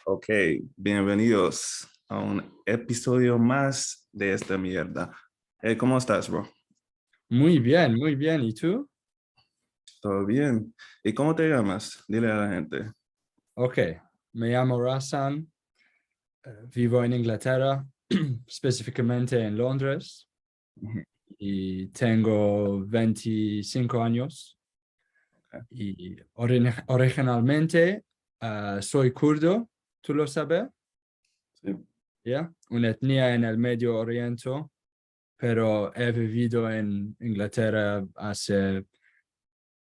Ok, bienvenidos a un episodio más de esta mierda. ¿Cómo estás, bro? Muy bien, muy bien. ¿Y tú? ¿Todo bien? ¿Y cómo te llamas? Dile a la gente. Ok, me llamo Rassan, vivo en Inglaterra, específicamente en Londres, Ujú. y tengo 25 años. Ok. Y originalmente soy kurdo, ¿tú lo sabes? Sí. ¿Ya? Una etnia en el Medio Oriente, pero he vivido en Inglaterra hace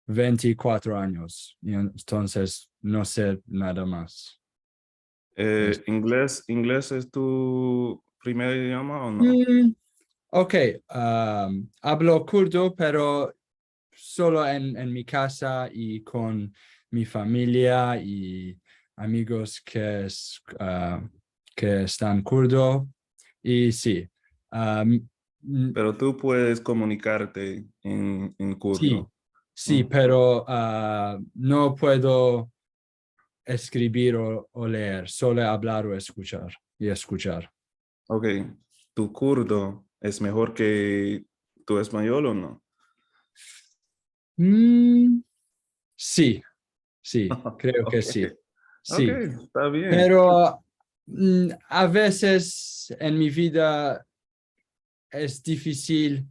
24 años, y entonces no sé nada más. ¿Inglés es tu primer idioma o no? Mm, ok, hablo kurdo, pero solo en mi casa y con mi familia y amigos que están kurdo. Y sí, mm, Pero tú puedes comunicarte en sí, kurdo. sí, Mm. pero no puedo escribir o leer, solo hablar o escuchar y escuchar. Ok, ¿tu kurdo es mejor que tu español o no? Mm, sí, sí, creo que Ok, sí. ok, Sí, está bien. pero a veces en mi vida es difícil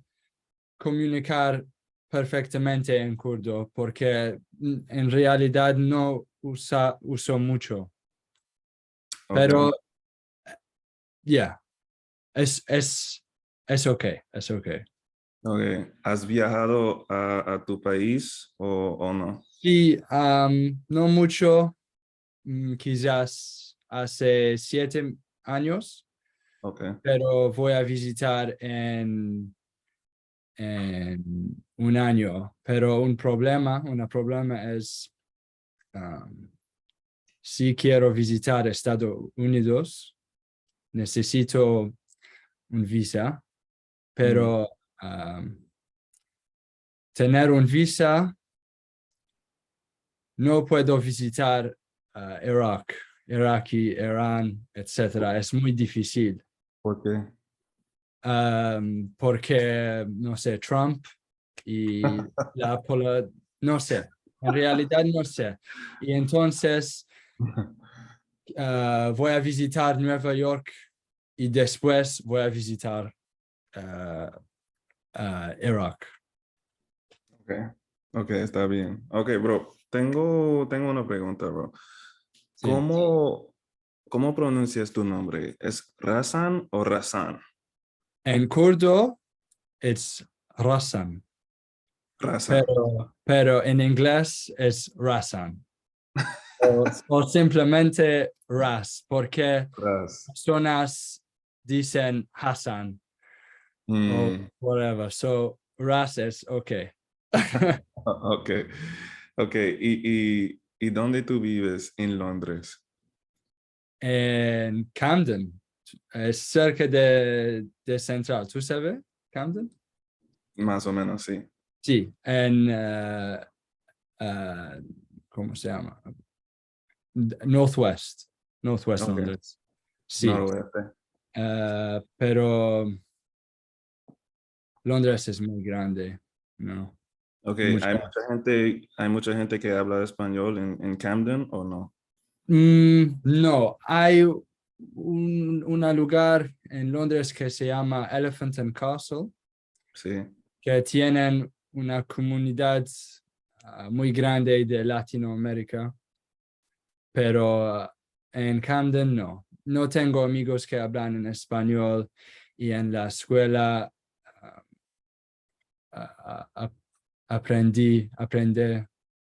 comunicar perfectamente en kurdo porque en realidad no uso mucho. Ok. Pero ya, es ok, es ok. Okay. ¿Has viajado a tu país o no? Sí, no mucho, quizás hace 7 años, Okay. pero voy a visitar en un año. Pero un problema es, si quiero visitar Estados Unidos, necesito un visa, Mm. pero tener un visa no puedo visitar Irak y Irán, etcétera. Es muy difícil. ¿Por qué? Porque, no sé, Trump y no sé, en realidad no sé. Y entonces voy a visitar Nueva York y después voy a visitar uh, Irak. Okay. Okay, está bien. Okay, bro. Tengo una pregunta, bro. Sí. ¿Cómo, cómo pronuncias tu nombre? ¿Es Razan o Razan? En kurdo, it's Rassan, Razan. pero en inglés es Rassan. O simplemente Ras, porque Raz. personas dicen Hassan o Mm. whatever. So Ras es okay. Okay. Okay. ¿Y dónde tú vives en Londres? En Camden, es cerca de Central. ¿Tú sabes Camden? Más o menos, sí. Sí, en ¿cómo se llama? Northwest, Northwest Okay. Londres. Sí, Noroeste. pero Londres es muy grande, ¿no? Ok, Mucha. hay mucha gente que habla español en Camden o no. No, hay un lugar en Londres que se llama Elephant and Castle, Sí, que tienen una comunidad muy grande de Latinoamérica, pero en Camden no. No tengo amigos que hablan en español y en la escuela ah, ah, ah,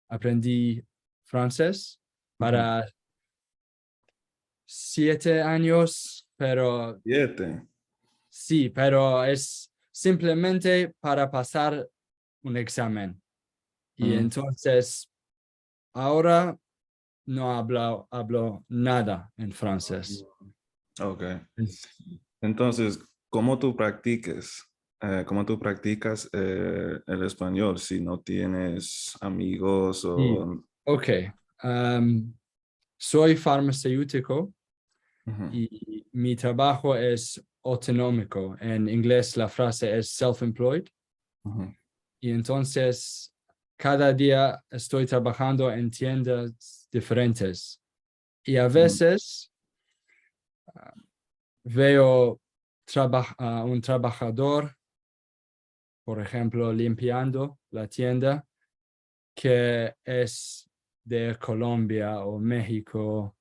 aprendí francés ujú. para 7 años, pero 7. sí, pero es simplemente para pasar un examen. Y Mm, entonces ahora no hablo nada en francés. ok. Es- Entonces, cómo tú practicas el español si no tienes amigos Sí, o... ok. Um, Soy farmacéutico Ujú, y mi trabajo es autonómico. En inglés la frase es self-employed. ujú, Y entonces cada día estoy trabajando en tiendas diferentes. Y a ujú, veces veo un trabajador, por ejemplo, limpiando la tienda, que es de Colombia o México,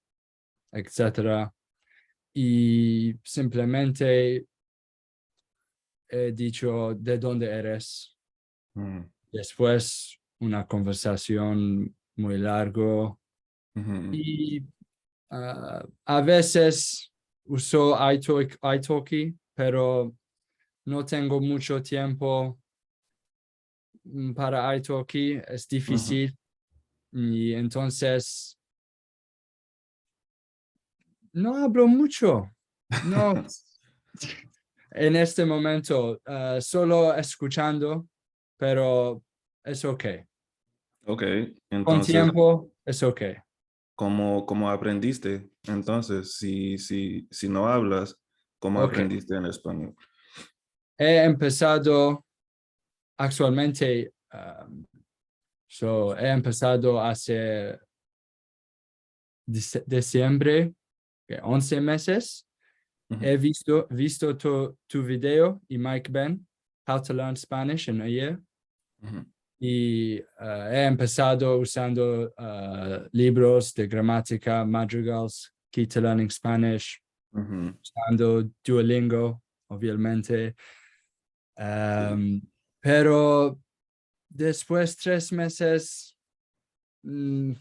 etcétera. Y simplemente he dicho, ¿de dónde eres? ujú, Después una conversación muy largo ujú, y a veces uso italki, pero no tengo mucho tiempo para italki, es ujú. difícil y entonces no hablo mucho. No, en este momento, solo escuchando, pero es ok. Ok, Con entonces, tiempo, es ok. ¿cómo aprendiste? Entonces, si no hablas, ¿cómo Ok. aprendiste en español? He empezado actualmente, he empezado hace diciembre, 11 meses. Ujú, He visto tu video y Mike Ben, How to Learn Spanish in a Year. ujú, Y he empezado usando libros de gramática, madrigals, Key to Learning Spanish, ujú. usando Duolingo, obviamente. Sí, Um, pero después 3 meses mm,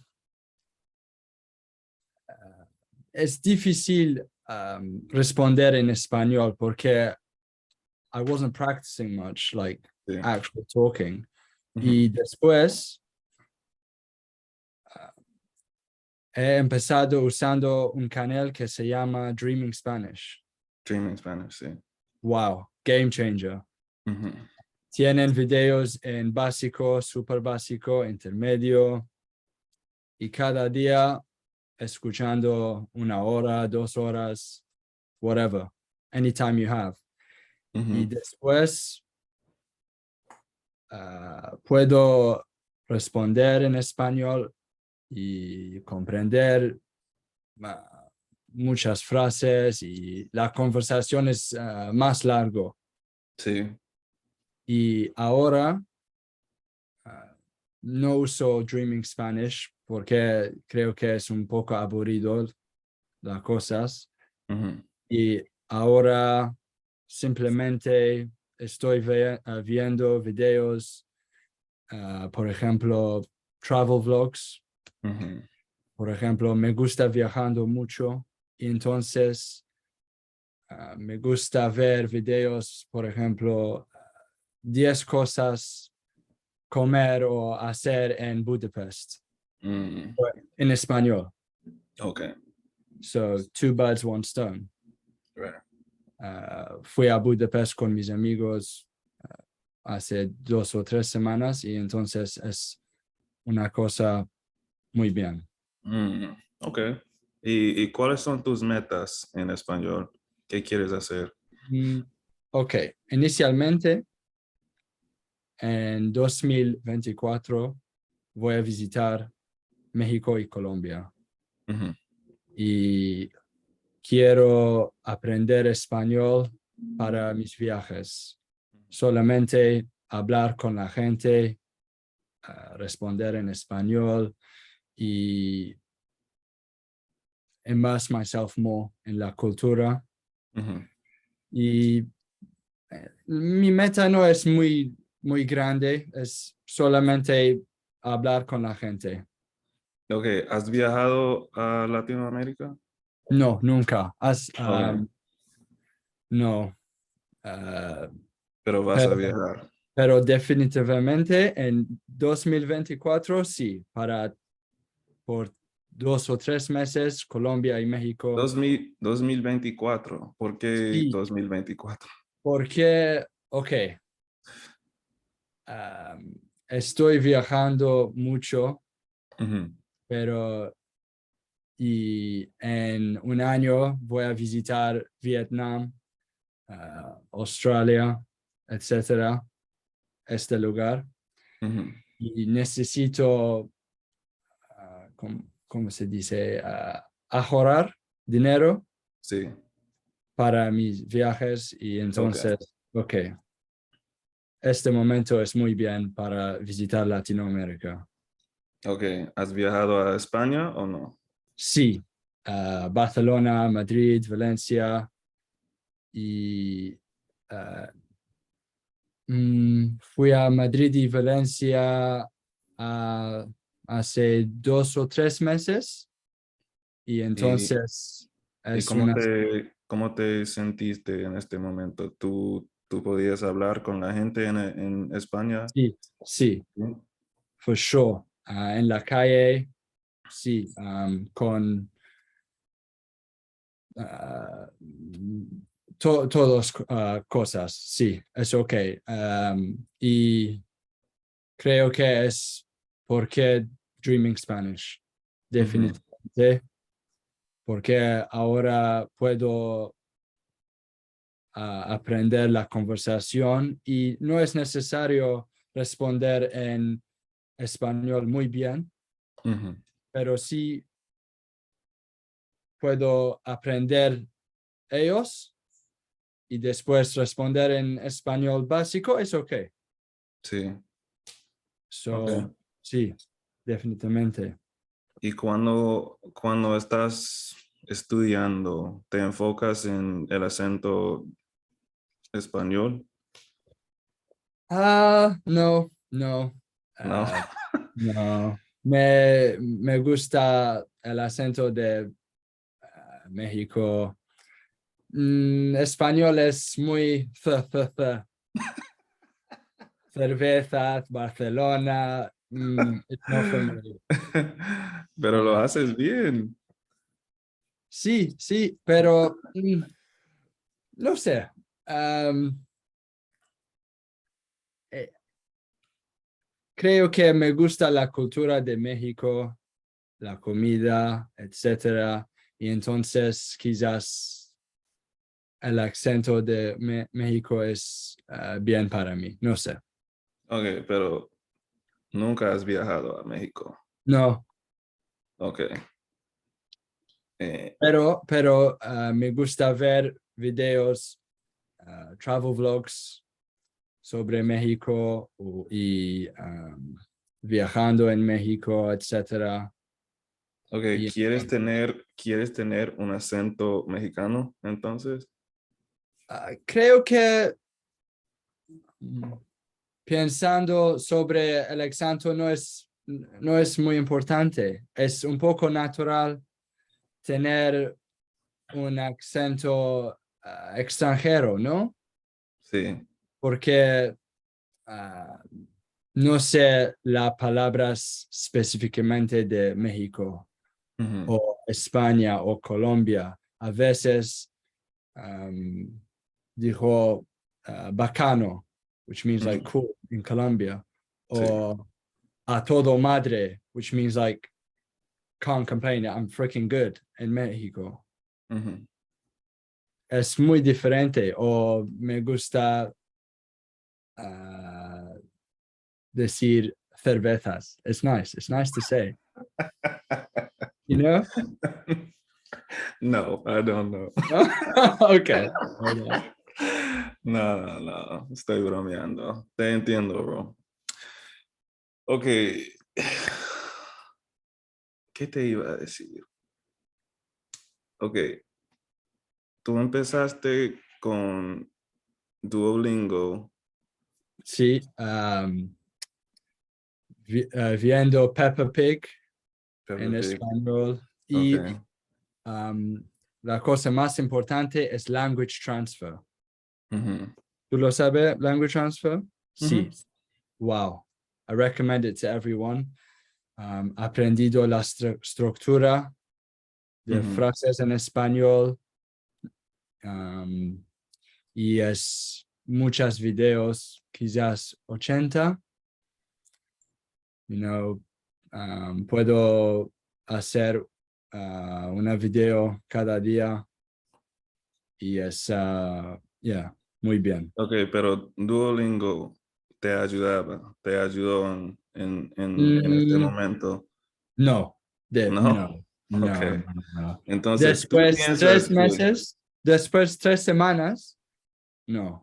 es difícil responder en español porque I wasn't practicing much, like sí. actual talking. Ujú. Y después he empezado usando un canal que se llama Dreaming Spanish. Streaming Spanish, sí. Wow, game changer. Ujú, Tienen videos en básico, super básico, intermedio y cada día escuchando 1 hora, 2 horas, whatever, anytime you have. Y ujú. después puedo responder en español y comprender muchas frases y la conversación es más largo. Sí. Y ahora no uso Dreaming Spanish porque creo que es un poco aburrido las cosas. Ujú, Y ahora simplemente estoy viendo videos, por ejemplo, travel vlogs. ujú, Por ejemplo, me gusta viajando mucho y entonces me gusta ver videos, por ejemplo, 10 cosas comer o hacer en Budapest, mm, en español. Ok. So, two birds, one stone. Right. Fui a Budapest con mis amigos hace 2 o 3 semanas y entonces es una cosa muy bien. Ok. ¿Y cuáles son tus metas en español? ¿Qué quieres hacer? Mm, ok, inicialmente en 2024 voy a visitar México y Colombia Ujú, y quiero aprender español para mis viajes. Solamente hablar con la gente, responder en español y immerse myself more en la cultura. ujú. Y mi meta no es muy grande, es solamente hablar con la gente. Ok, ¿has viajado a Latinoamérica? No, nunca. Ok, No. uh, pero vas a pero, viajar. pero definitivamente en 2024 sí, por 2 o 3 meses, Colombia y México. 2024. ¿Por qué Sí, 2024? porque, ok, um, estoy viajando mucho, Ujú, pero y en un año voy a visitar Vietnam, Australia, etcétera, este lugar. Ujú. Y necesito, ¿cómo se dice? Ahorrar dinero Sí, para mis viajes y ok. entonces, ok, este momento es muy bien para visitar Latinoamérica. Ok, ¿has viajado a España o no? Sí, Barcelona, Madrid, Valencia y fui a Madrid y Valencia hace 2 o 3 meses y ¿Y, entonces y es una... cómo te sentiste en este momento? ¿Tú podías hablar con la gente en España? Sí, sí, Sí. for sure. En la calle, sí, con ah, todas cosas, sí, es ok. Y creo que es porque Dreaming Spanish, Ujú, definitivamente, porque ahora puedo aprender la conversación y no es necesario responder en español muy bien, ujú. pero sí puedo aprender ellos y después responder en español básico, es ok. Sí, So, ok. sí, definitivamente. Y cuando estás estudiando, ¿te enfocas en el acento español? No, no, No. ah, no. Me gusta el acento de México. Español es muy cerveza, Barcelona. It's not for me. Pero lo Ah, haces bien. sí, sí, pero no sé. Um, eh, Creo que me gusta la cultura de México, la comida, etcétera. Y entonces quizás el acento de México es bien para mí. No sé. Ok, pero nunca has viajado a México. No, Ok. Eh, pero me gusta ver videos, travel vlogs sobre México y viajando en México, etcétera. ok, Y quieres tener un acento mexicano entonces? creo que mm, pensando sobre el acento no es muy importante. Es un poco natural tener un acento extranjero, ¿no? Sí. Porque ah, no sé las palabras específicamente de México Ujú, o España o Colombia. A veces dijo bacano, which means like ujú. cool in Colombia, Sí. or a todo madre, which means like can't complain, I'm freaking good in Mexico. Ujú. Es muy diferente, o me gusta uh, decir cervezas. It's nice to say, you know? No, I don't know. No? Okay. Okay. No, no, no, estoy bromeando. Te entiendo, bro. Ok, ¿qué te iba a decir? Ok, tú empezaste con Duolingo, Sí, viendo Peppa Pig Peppa en Pig. español Ok. y um, la cosa más importante es language transfer. Ujú, ¿Tú lo sabes, language transfer? Sí. ujú, Wow. I recommend it to everyone. Aprendido la estructura de ujú. frases en español um, y es muchos videos, quizás 80. You know, puedo hacer una video cada día y es, muy bien. Ok, pero Duolingo te ayudó en este Mm, momento, no, no, ¿no? Ok. no, no, no. Entonces, ¿tú Después piensas tres que, meses, después 3 semanas, no.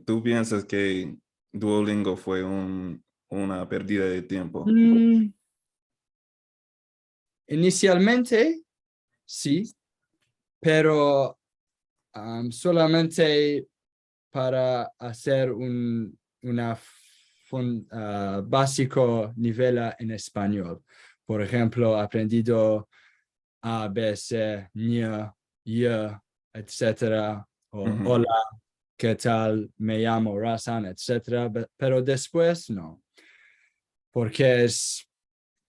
tú piensas que Duolingo fue una pérdida de tiempo? Mm, inicialmente, sí, pero solamente para hacer una básico nivel en español. Por ejemplo, aprendido A, B, C, Ñ, Y, etcétera, o Ujú. hola, ¿qué tal? Me llamo Razan, etcétera, pero después no, porque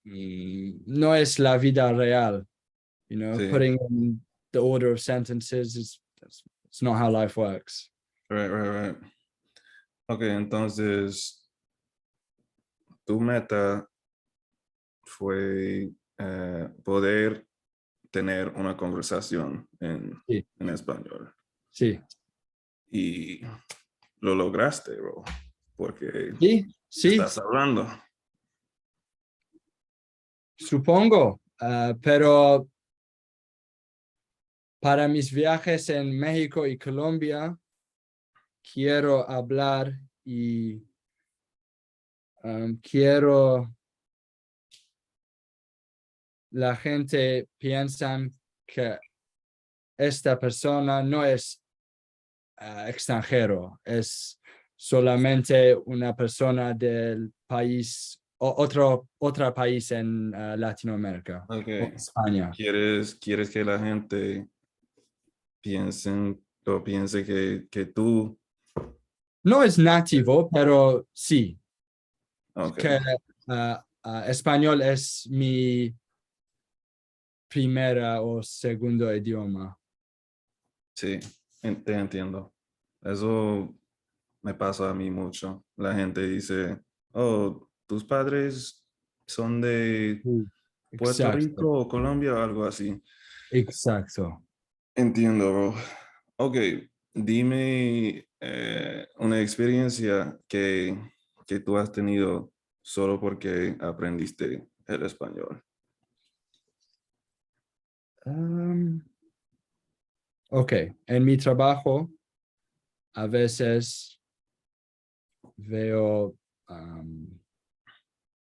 no es la vida real, Sí, putting in the order of sentences it's not how life works. right, right, right. Ok, entonces, tu meta fue poder tener una conversación Sí, en español. sí, Y lo lograste, bro, porque sí, sí, estás hablando. supongo, pero para mis viajes en México y Colombia, quiero hablar y quiero la gente piensan que esta persona no es extranjero, es solamente una persona del país, otro país en Latinoamérica Ok. o España. ¿Quieres que la gente piense que tú, No es nativo, pero sí, ok, que español es mi primera o segundo idioma. sí, te entiendo. Eso me pasa a mí mucho. La gente dice, oh, tus padres son de Sí. Puerto Exacto, Rico o Colombia o algo así. exacto. Entiendo, bro. Ok, dime una experiencia que tú has tenido solo porque aprendiste el español. Um, ok, en mi trabajo a veces veo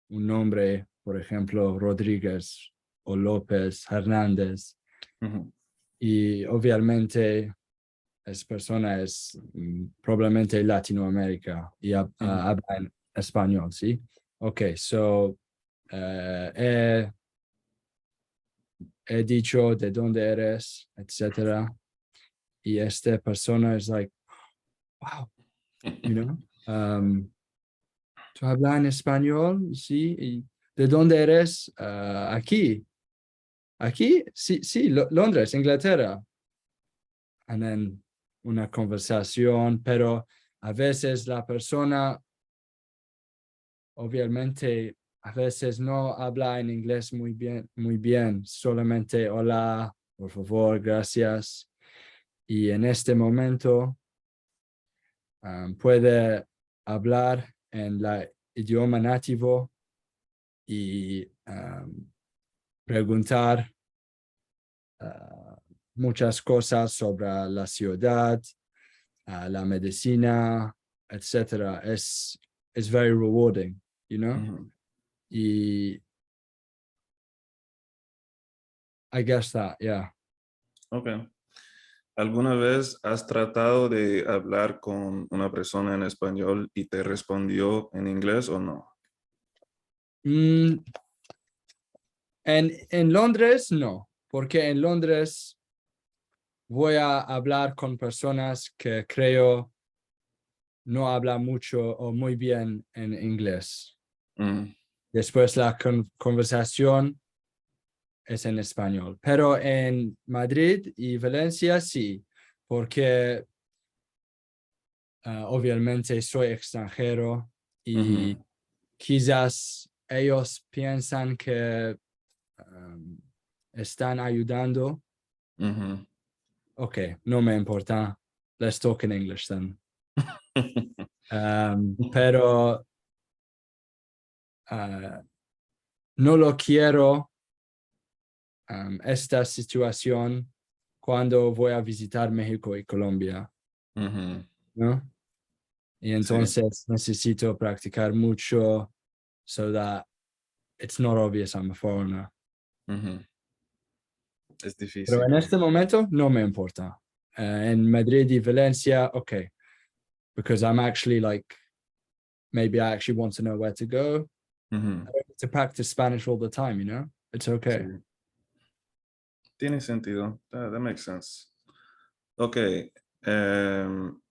un nombre, por ejemplo, Rodríguez o López, Hernández, Ujú, y obviamente esa persona es probablemente Latinoamérica y ujú, habla en español, ¿sí? Ok, so he dicho de dónde eres, etcétera, y esta persona es like, wow, you know, ¿tú hablas en español? Sí, ¿y de dónde eres? Aquí. Aquí, sí, sí, Londres, Inglaterra. And then una conversación, pero a veces la persona, obviamente, a veces no habla en inglés muy bien, solamente hola, por favor, gracias. Y en este momento puede hablar en el idioma nativo y preguntar muchas cosas sobre la ciudad, la medicina, etcétera. Es very rewarding, you know? ujú. Y I guess that, yeah. Ok. ¿Alguna vez has tratado de hablar con una persona en español y te respondió en inglés o no? Mm, en Londres, no, porque en Londres voy a hablar con personas que creo no hablan mucho o muy bien en inglés. Mm, Después la conversación es en español. Pero en Madrid y Valencia sí, porque obviamente soy extranjero y quizás ellos piensan que están ayudando, Ujú. okay, no me importa. Let's talk in English then. Pero no lo quiero esta situación cuando voy a visitar México y Colombia, Ujú. ¿no? Y Sí. entonces necesito practicar mucho so that it's not obvious I'm a foreigner. Ujú. Es Pero difícil. en este momento no me importa. En Madrid y Valencia, okay, because I'm actually like, maybe I actually want to know where to go. Ujú. I don't need to practice Spanish all the time, you know? It's Sí. okay. Tiene sentido. That makes sense. Ok. em,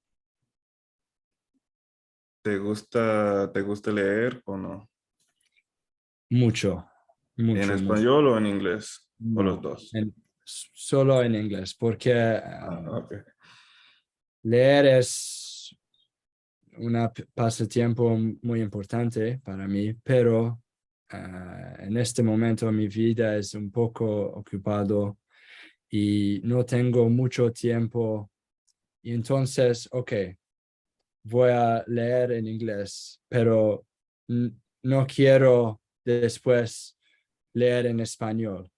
te gusta leer o no? Mucho, ¿En mucho, mucho. español o en inglés? ¿O los No, dos? solo en inglés, porque Ah, ok. leer es un pasatiempo muy importante para mí, pero en este momento mi vida es un poco ocupado y no tengo mucho tiempo. Y entonces, ok, voy a leer en inglés, pero no quiero después leer en español. Ujú.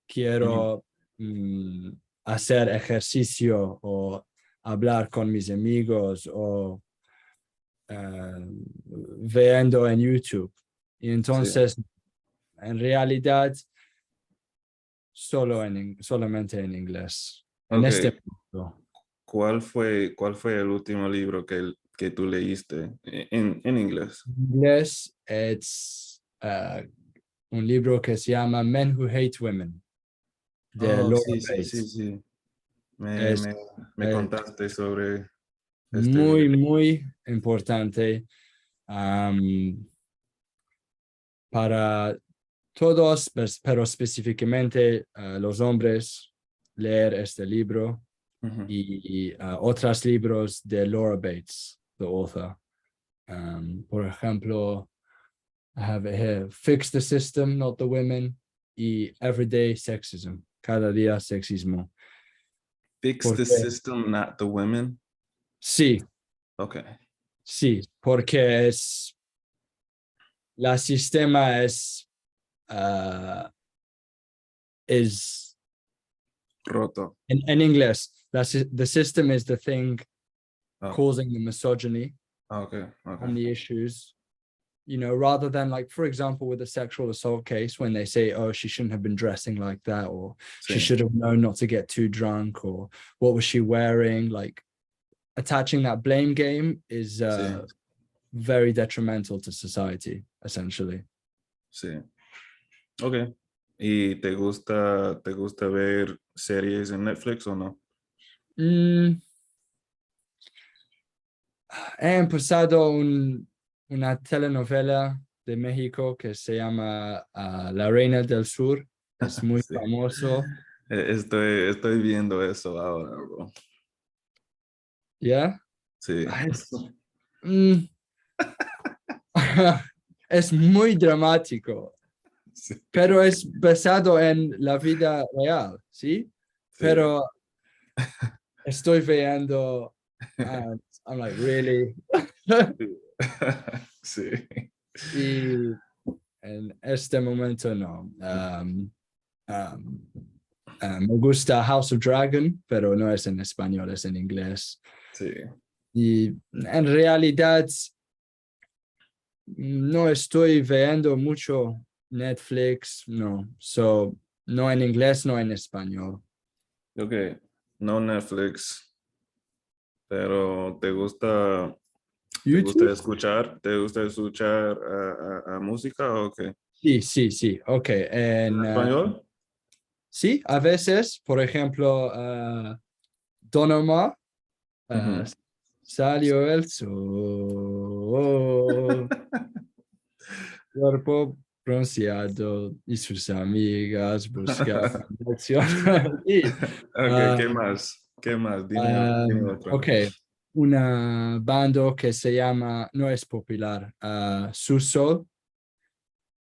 Quiero hacer ejercicio o hablar con mis amigos o viendo en YouTube. Y Sí. entonces, en realidad, solamente en inglés. En este Ok. momento. Cuál fue el último libro que tú leíste en inglés? En inglés es un libro que se llama Men Who Hate Women, de Oh, Laura sí, sí, sí, Bates. sí. Me, Es me, me eh, contaste sobre este muy, libro. muy importante um, para todos, pero específicamente los hombres, leer este libro Ujú. y otros libros de Laura Bates, the author. Por ejemplo, I have it here, Fix the System, Not the Women, y Everyday Sexism, cada día sexismo. Fix the Porque system, not the women. sí, Ok. sí, porque la sistema is Roto. in English, the system is the thing Oh, causing the misogyny ok, ok. and the issues, you know, rather than like, for example, with a sexual assault case, when they say, oh, she shouldn't have been dressing like that, or she Sí, should have known not to get too drunk, or what was she wearing? Like attaching that blame game is sí, very detrimental to society, essentially. sí. Ok. ¿Y te gusta ver series en Netflix o no? Mm, he empezado una telenovela de México que se llama La Reina del Sur. Es muy Sí. famoso. Estoy viendo eso ahora, bro. ¿Ya? Sí. Yeah? Mm, es muy dramático, Sí, pero es basado en la vida real, ¿sí? sí. Pero estoy viendo, I'm like, really? Sí. Y en este momento no. Um, me gusta House of Dragon, pero no es en español, es en inglés. Sí. Y en realidad no estoy viendo mucho Netflix, no. So, no en inglés, no en español. Ok. No Netflix, pero YouTube? te gusta escuchar a música o qué? Sí, sí, sí. Ok. ¿En español? Sí, a veces, por ejemplo, Don Omar, uh, Ujú. salió el sol, cuerpo bronceado y sus amigas buscaban acción. Y, Ok, ah, ¿qué más? ¿Qué más? Dime otra. ok, una banda que se llama, no es popular, Su Sol.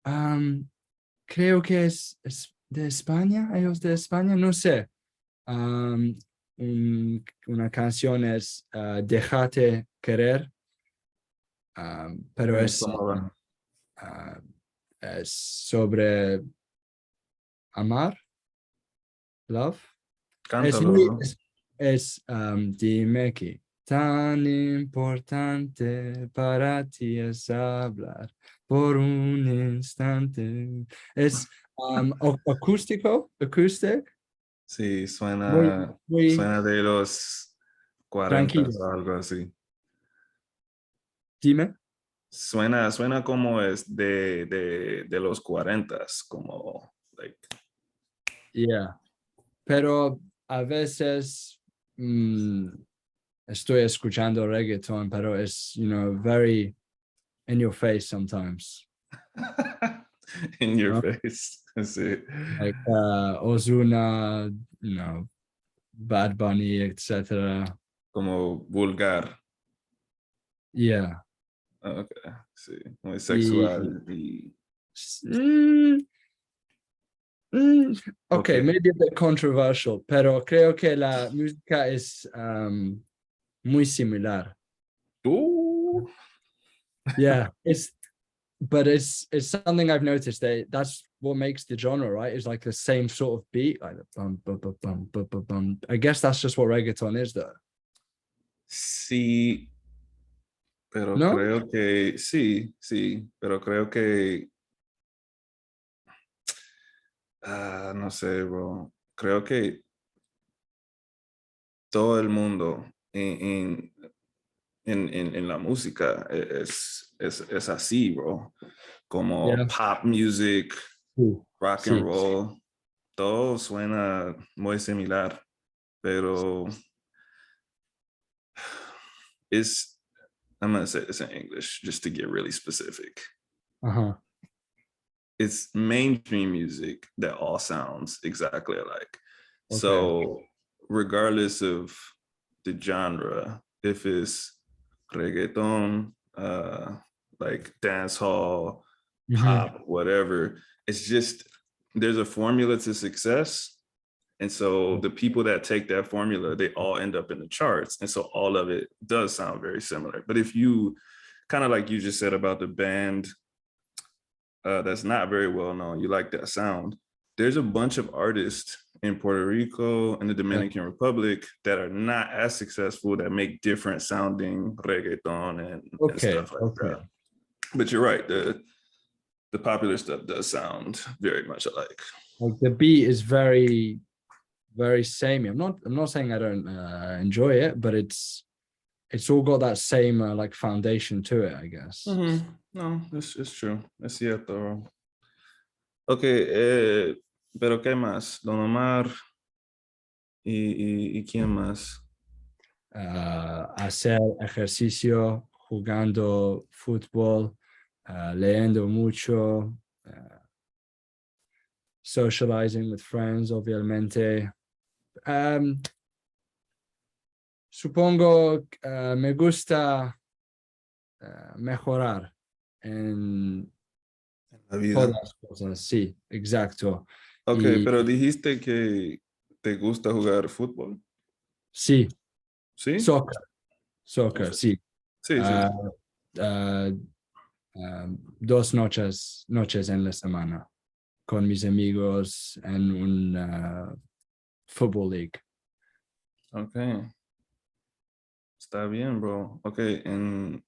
Um, creo que es de España, ellos de España, no sé. Una canción es Déjate querer, pero ¿Cómo va? uh, es sobre amar, love. Es Cántalo, muy, bro. dime que tan importante para ti es hablar por un instante. Es acústico, acoustic, Sí, muy, suena, muy suena de los 40 tranquilo. o algo así. Dime. Suena como es de los 40, como, like, Yeah. Pero a veces estoy escuchando reggaeton, pero es, very in your face sometimes. in your ¿No? face. Sí. Like Ozuna, Bad Bunny, etc. Como vulgar. Yeah. Okay, sí. Muy Y, sexual y... mm, mm, Ok. ok, maybe a bit controversial, pero creo que la música es muy similar. Uh, Yeah, but it's something I've noticed that that's what makes the genre, right? It's like the same sort of beat, like the bum, bum, bum, bum, bum, bum, bum. I guess that's just what reggaeton is, though. sí, pero No? creo que sí, sí, pero creo que no sé, bro. Creo que todo el mundo en la música es así, bro. Como Yeah. pop music, Sí. rock and Sí. roll, todo suena muy similar, pero it's, I'm gonna say this in English just to get really specific. Uh-huh. It's mainstream music that all sounds exactly alike. Okay. So regardless of the genre, if it's reggaeton, like dance hall, Mhm. pop, whatever, it's just there's a formula to success. And so the people that take that formula, they all end up in the charts. And so all of it does sound very similar. But if you kind of like you just said about the band that's not very well known, you like that sound. There's a bunch of artists in Puerto Rico and the Yeah. Dominican Republic that are not as successful that make different sounding reggaeton and Okay. stuff like Okay. that. But you're right, the popular stuff does sound very much alike. Like the beat is very, very samey. I'm not saying I don't enjoy it, but it's all got that same like foundation to it, I guess. Mm-hmm. No, it's true. Es cierto. Ok, pero ¿qué más? Don Omar y quién más? Hacer ejercicio, jugando fútbol, leyendo mucho, socializing with friends, obviamente. Supongo me gusta mejorar en La vida. todas las cosas, sí, exacto. Ok, Y pero dijiste que te gusta jugar fútbol, sí, ¿sí? soccer, sí. Sí, sí. Ah, ah, ah, 2 noches en la semana con mis amigos en un football league. Ok, está bien, bro. Ok, en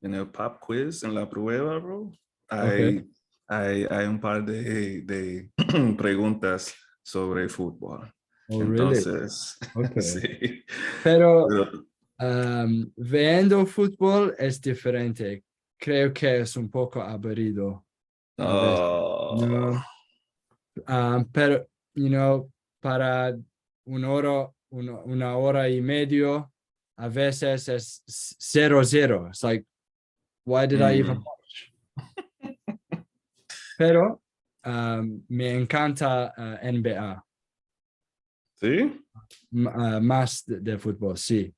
el pop quiz, en la prueba, bro, Okay. hay un par de preguntas sobre fútbol. Oh, really? Entonces, Okay. sí. Pero Pero, viendo fútbol es diferente. Creo que es un poco aburrido a veces. oh, No. Pero, para una hora y medio, a veces es 0-0. It's like, why did I even mm, watch? Pero me encanta NBA, ¿sí? más de fútbol, sí.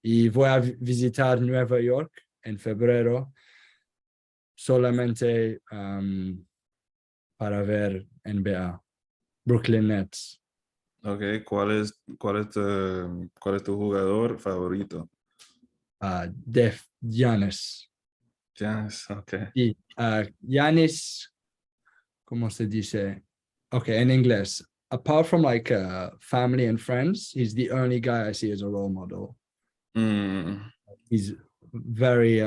Y voy a visitar Nueva York en febrero. Solamente para ver NBA. Brooklyn Nets. Ok, ¿cuál es tu jugador favorito? Giannis. Giannis, ok. Y Giannis, ¿cómo se dice? Okay, in English. Apart from like family and friends, he's the only guy I see as a role model. Mm, He's very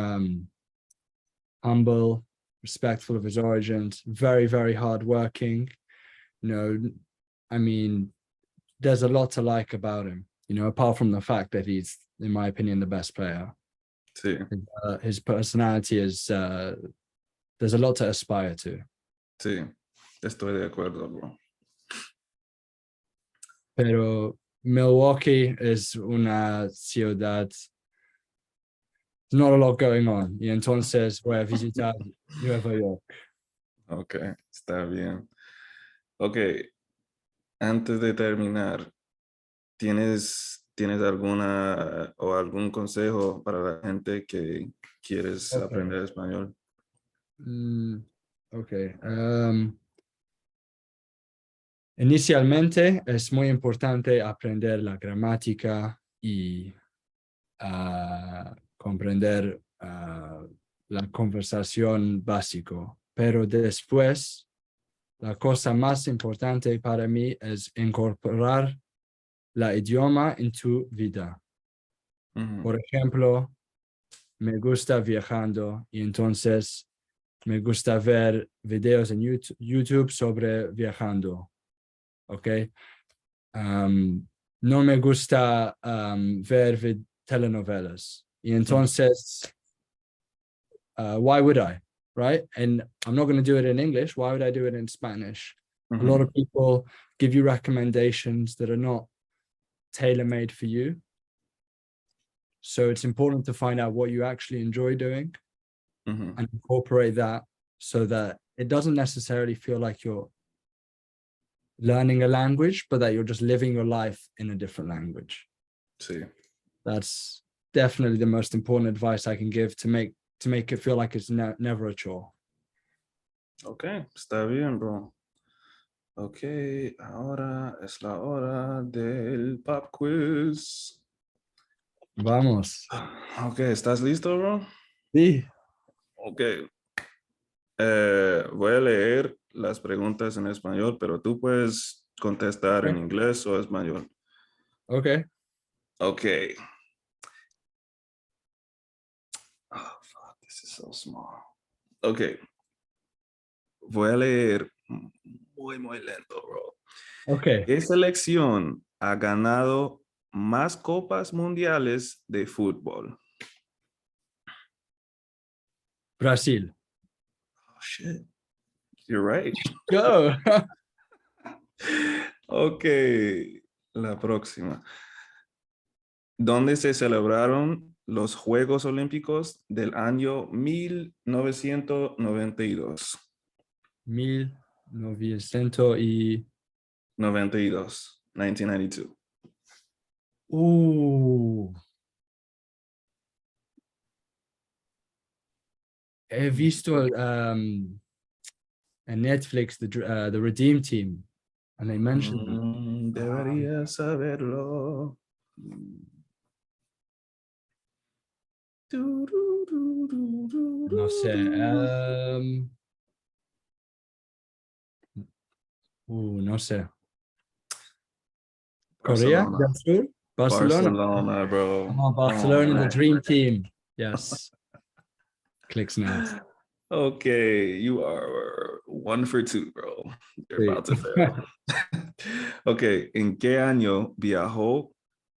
humble, respectful of his origins, very, very hardworking. You know, I mean, there's a lot to like about him, you know, apart from the fact that he's, in my opinion, the best player. sí, His personality is, there's a lot to aspire to. sí, estoy de acuerdo, bro. Pero Milwaukee is una ciudad, not a lot going on. Y entonces voy a visitar Nueva York. Ok, está bien. Ok, antes de terminar, ¿tienes alguna o algún consejo para la gente que quieres Okay. aprender español? Okay. Inicialmente es muy importante aprender la gramática y comprender la conversación básico, pero después la cosa más importante para mí es incorporar la idioma en tu vida. Ujú, Por ejemplo, me gusta viajando y entonces me gusta ver videos en YouTube sobre viajando, ¿ok? No me gusta ver telenovelas. Y entonces, why would I? Right? And I'm not going to do it in English. Why would I do it in Spanish? A lot ujú, of people give you recommendations that are not tailor-made for you. So it's important to find out what you actually enjoy doing ujú. and incorporate that so that it doesn't necessarily feel like you're learning a language, but that you're just living your life in a different language. Sí, That's definitely the most important advice I can give to make it feel like it's never a chore. ok, está bien, bro. Ok, ahora es la hora del pop quiz. Vamos. Ok, ¿estás listo, bro? Sí. Ok. Voy a leer las preguntas en español, pero tú puedes contestar en inglés o español. Okay. Ok. Oh, fuck, this is so small. Ok. Voy a leer muy, muy lento, bro. Okay. ¿Qué selección ha ganado más copas mundiales de fútbol? Brasil. Oh, shit. You're right. Go. Ok. La próxima. ¿Dónde se celebraron los Juegos Olímpicos del año 1992? 1900 y 92, 1992. He visto en Netflix the Redeem Team, and they mentioned that. Deberías saberlo. No sé. No sé. Korea Barcelona. del Sur, Barcelona. Barcelona, bro. Oh, Oh, Barcelona, the man. dream team. Yes. Clicks now. Okay, you are 1 for 2, bro. You're Sí. about to fail. Okay, ¿en qué año viajó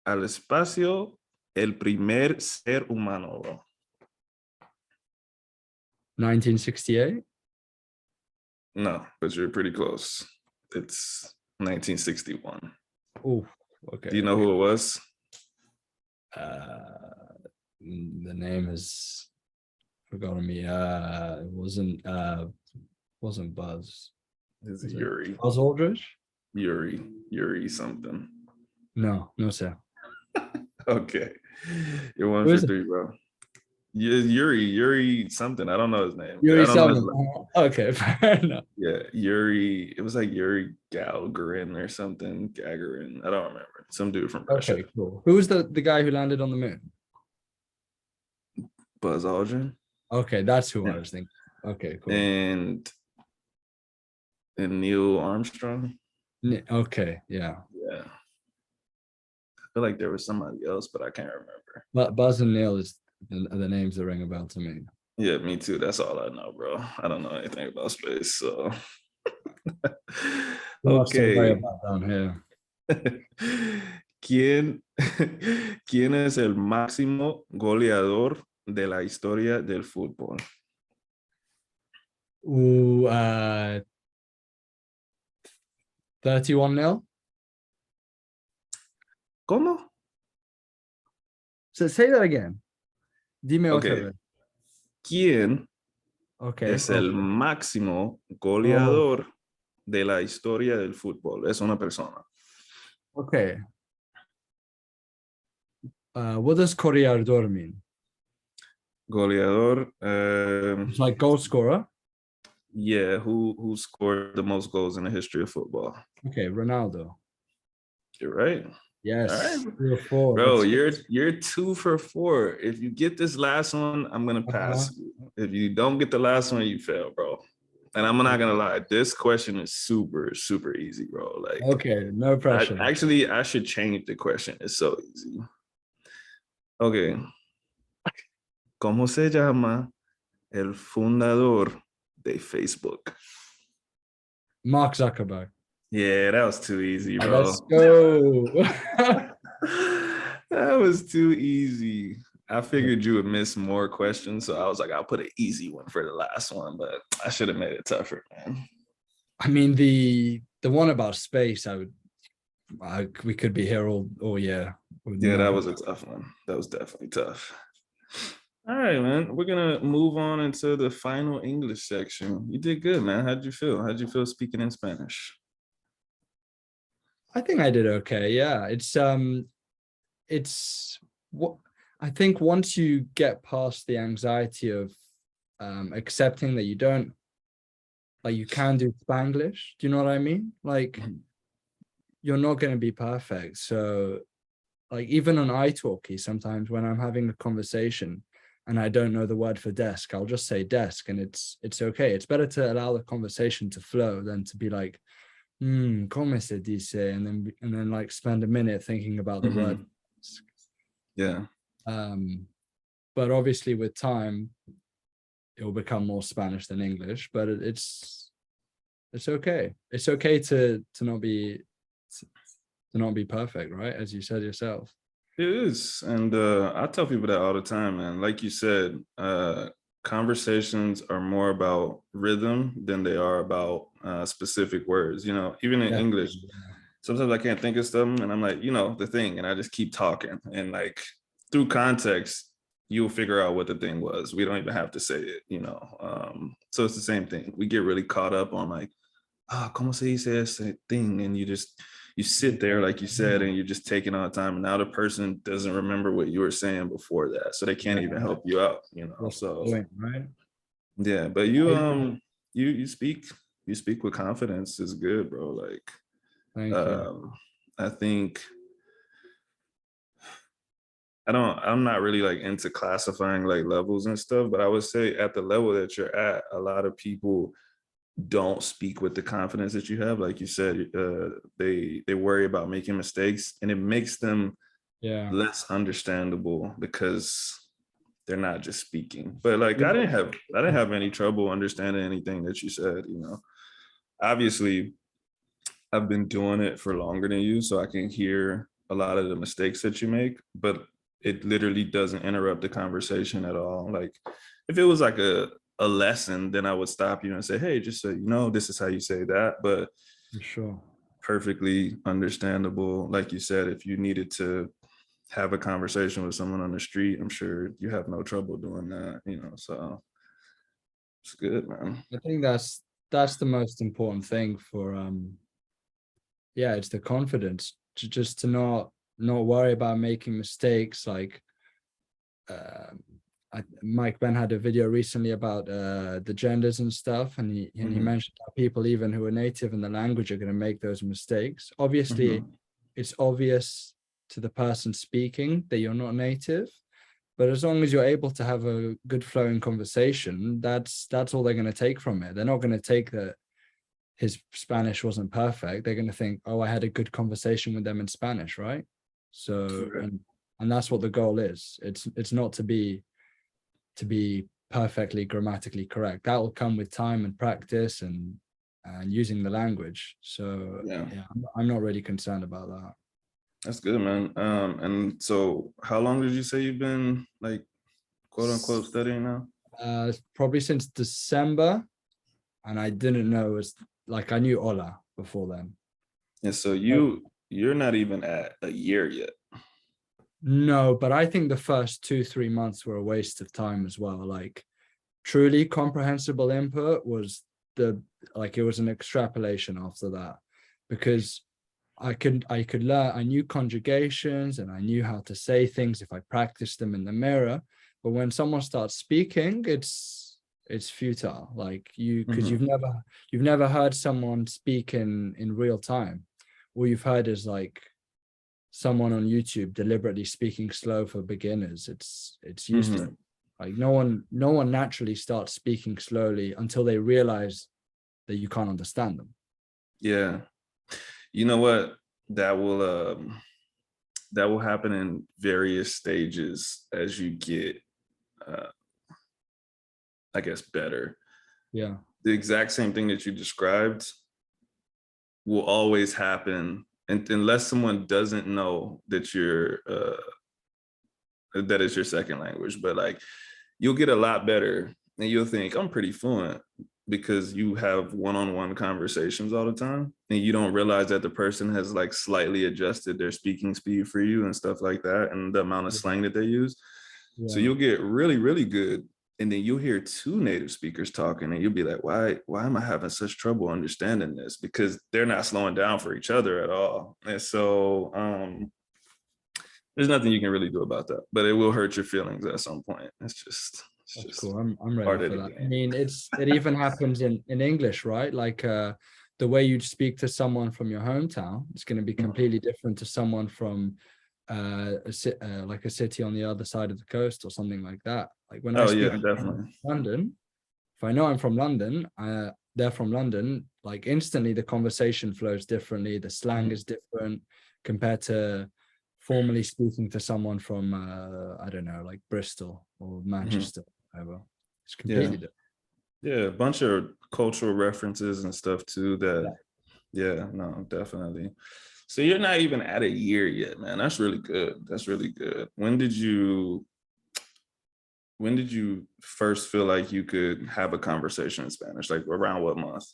al espacio el primer ser humano, bro? 1968. No, but you're pretty close. It's 1961. Oh, Do you okay. know who it was? The name is forgotten me. It wasn't Buzz. It's Was it Yuri. Buzz Aldridge? Yuri something. No, no sé. Okay, you're one Who for is it? three, bro. Yuri something. I don't know his name. Yuri I don't know his. Selman. Okay, fair enough. Yeah, Yuri. It was like Yuri Gagarin or something. Gagarin. I don't remember. Some dude from Russia. Okay, cool. Who was the guy who landed on the moon? Buzz Aldrin. Okay, that's who I Yeah. was thinking. Okay, cool. And Neil Armstrong. Okay, yeah. Yeah. I feel like there was somebody else, but I can't remember. But Buzz and Neil is the names that ring a bell to me. Yeah, me too. That's all I know, bro. I don't know anything about space, so Lots to worry okay. about down here. ¿Quién, ¿Quién es el máximo goleador de la historia del fútbol? Ooh, 31-0. ¿Cómo? So say that again. Dime otra Okay. vez. ¿Quién Okay. es el máximo Oh, goleador de la historia del fútbol? Es una persona. okay. What does correador mean? Goleador. It's like goal scorer. Yeah, who scored the most goals in the history of football? Okay, Ronaldo. You're right. Yes. All right. 3 or 4. Bro, you're 2 for 4. If you get this last one, I'm gonna pass you. If you don't get the last one, you fail, bro. And I'm not gonna lie, this question is super, super easy, bro. Like, okay, no pressure. I should change the question. It's so easy. Okay. ¿Cómo se llama el fundador de Facebook? Mark Zuckerberg. Yeah, that was too easy, bro. Let's go. That was too easy. I figured you would miss more questions, so I was like, I'll put an easy one for the last one, but I should have made it tougher, man. I mean, the one about space, we could be here all year. Yeah, that was a tough one. That was definitely tough. All right, man. We're gonna move on into the final English section. You did good, man. How'd you feel? How'd you feel speaking in Spanish? I think I did okay. Yeah, it's what I think once you get past the anxiety of accepting that you don't, like, you can do Spanglish. Do you know what I mean? Like, you're not going to be perfect. So, like, even on italki, sometimes when I'm having a conversation and I don't know the word for desk, I'll just say desk, and it's okay. It's better to allow the conversation to flow than to be like, como se dice, and then like spend a minute thinking about the word. Yeah. But obviously with time, it will become more Spanish than English, but it's okay. It's okay to not be perfect, right? As you said yourself. It is. And I tell people that all the time, man. Like you said, conversations are more about rhythm than they are about specific words. You know, even in English, sometimes I can't think of something and I'm like, you know, the thing, and I just keep talking. And like through context, you'll figure out what the thing was. We don't even have to say it, you know. So it's the same thing. We get really caught up on like, ¿cómo se dice ese thing? And you sit there, like you said, and you're just taking all the time. And now the person doesn't remember what you were saying before that. So they can't even help you out, you know. So right. Yeah, but you speak with confidence is good, bro. Like Thank you. I think I'm not really like into classifying like levels and stuff, but I would say at the level that you're at, a lot of people don't speak with the confidence that you have. Like you said, they worry about making mistakes, and it makes them less understandable because they're not just speaking. But like I didn't have any trouble understanding anything that you said, you know. Obviously, I've been doing it for longer than you, so I can hear a lot of the mistakes that you make, but it literally doesn't interrupt the conversation at all. Like if it was like a lesson, then I would stop you and say, hey, just so you know, this is how you say that. But sure, perfectly understandable. Like you said, if you needed to have a conversation with someone on the street, I'm sure you have no trouble doing that, you know. So it's good, man. I think that's the most important thing for it's the confidence to not worry about making mistakes. Like Mike Ben had a video recently about the genders and stuff, and he mentioned how people even who are native in the language are going to make those mistakes. Obviously, it's obvious to the person speaking that you're not native, but as long as you're able to have a good flowing conversation, that's all they're going to take from it. They're not going to take that his Spanish wasn't perfect. They're going to think, oh, I had a good conversation with them in Spanish, right? So, and that's what the goal is. It's not to be perfectly grammatically correct. That will come with time and practice and using the language. So yeah, I'm not really concerned about that. That's good, man. And so how long did you say you've been like quote unquote studying now? Probably since December, and I didn't know it was like I knew hola before then. And so you're not even at a year yet. No, but I think the first 2-3 months were a waste of time as well. Like truly comprehensible input was it was an extrapolation after that, because I could learn, I knew conjugations and I knew how to say things if I practiced them in the mirror. But when someone starts speaking, it's futile. Like because you've never heard someone speak in real time. All you've heard is like someone on YouTube deliberately speaking slow for beginners. It's useless. Like no one naturally starts speaking slowly until they realize that you can't understand them. Yeah. You know what? That will happen in various stages as you get I guess better. Yeah. The exact same thing that you described will always happen, and unless someone doesn't know that that is your second language. But like you'll get a lot better and you'll think I'm pretty fluent because you have one-on-one conversations all the time and you don't realize that the person has like slightly adjusted their speaking speed for you and stuff like that, and the amount of slang that they use. So you'll get really, really good. And then you'll hear two native speakers talking and you'll be like, why am I having such trouble understanding this? Because they're not slowing down for each other at all. And so there's nothing you can really do about that, but it will hurt your feelings at some point. It's just cool. I'm ready for that. I mean, it even happens in English, right? Like the way you speak to someone from your hometown is going to be completely different to someone from like a city on the other side of the coast or something like that. Like when I speak to London, if I know I'm from London, they're from London, like instantly the conversation flows differently. The slang is different compared to formally speaking to someone from I don't know, like Bristol or Manchester, whatever. It's completely different. Yeah, a bunch of cultural references and stuff too that no, definitely. So you're not even at a year yet, man. That's really good. That's really good. When did you first feel like you could have a conversation in Spanish? Like around what month?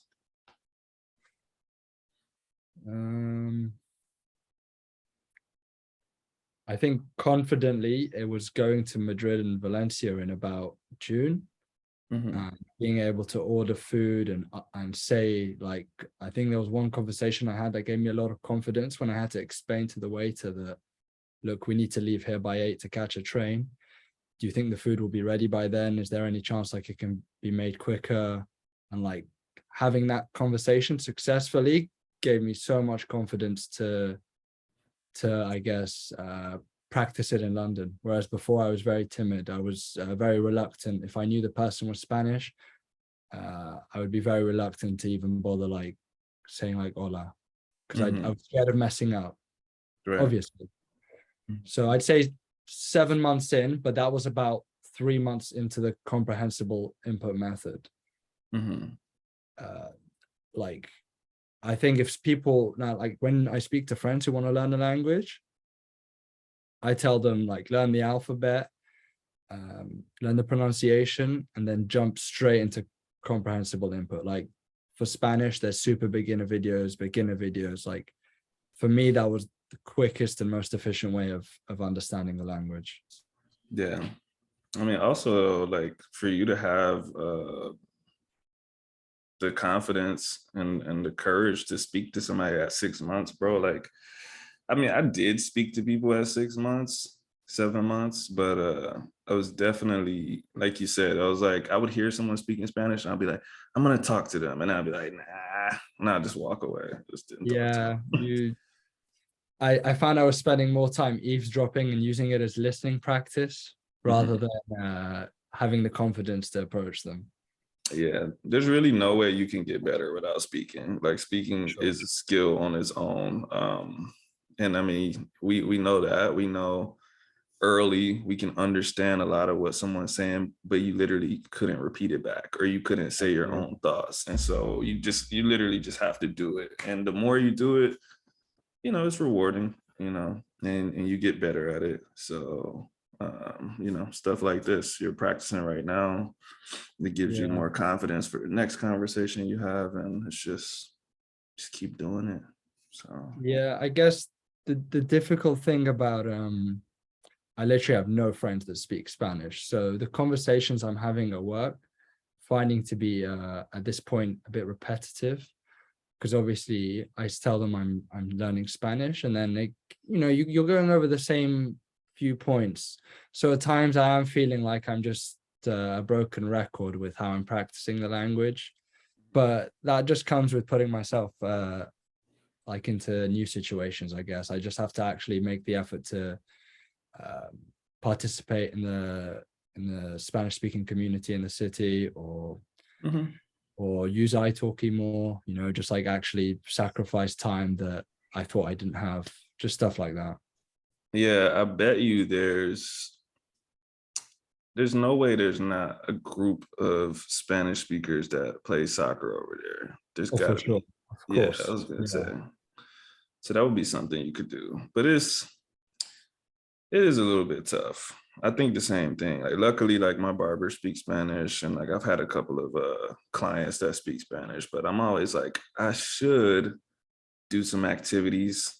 I think confidently it was going to Madrid and Valencia in about June. Being able to order food and say, like, I think there was one conversation I had that gave me a lot of confidence when I had to explain to the waiter that, look, we need to leave here by 8 to catch a train. Do you think the food will be ready by then? Is there any chance like it can be made quicker? And like having that conversation successfully gave me so much confidence to I guess practice it in London. Whereas before I was very timid. I was very reluctant. If I knew the person was Spanish, I would be very reluctant to even bother like saying like hola, because I was scared of messing up, obviously. So I'd say 7 months in, but that was about 3 months into the comprehensible input method. Like I think if people now, like when I speak to friends who want to learn a language, I tell them like learn the alphabet, learn the pronunciation, and then jump straight into comprehensible input. Like for Spanish, there's super beginner videos. Like for me, that was the quickest and most efficient way of understanding the language. Yeah. I mean, also like for you to have the confidence and the courage to speak to somebody at 6 months, bro. Like, I mean, I did speak to people at 6 months, 7 months, but I was definitely, like you said, I was like, I would hear someone speaking Spanish and I'll be like, I'm gonna talk to them. And I'll be like, nah, just walk away. Just didn't talk to Yeah, them. I found I was spending more time eavesdropping and using it as listening practice rather Mhm. than having the confidence to approach them. Yeah, there's really no way you can get better without speaking. Like speaking Sure. is a skill on its own. And I mean, we know that. We know early we can understand a lot of what someone's saying, but you literally couldn't repeat it back or you couldn't say your Yeah. own thoughts. And so you literally just have to do it. And the more you do it, it's rewarding, and you get better at it. So stuff like this you're practicing right now, it gives you Yeah. more confidence for the next conversation you have, and it's just keep doing it. So Yeah, I guess the difficult thing about I literally have no friends that speak Spanish. So the conversations I'm having at work finding to be at this point a bit repetitive because obviously I tell them I'm learning Spanish and then you're going over the same few points. So at times I am feeling like I'm just a broken record with how I'm practicing the language, but that just comes with putting myself like into new situations. I guess I just have to actually make the effort to um, participate in the Spanish speaking community in the city, mhm. or use italki more, just like actually sacrifice time that I thought I didn't have, just stuff like that. Yeah, I bet you there's no way there's not a group of Spanish speakers that play soccer over there. There's Oh, for got to sure. be. Of Yeah, I course. was gonna say. Yeah. So that would be something you could do, but it is a little bit tough. I think the same thing. Like, luckily, like my barber speaks Spanish, and like I've had a couple of clients that speak Spanish, but I'm always like, I should do some activities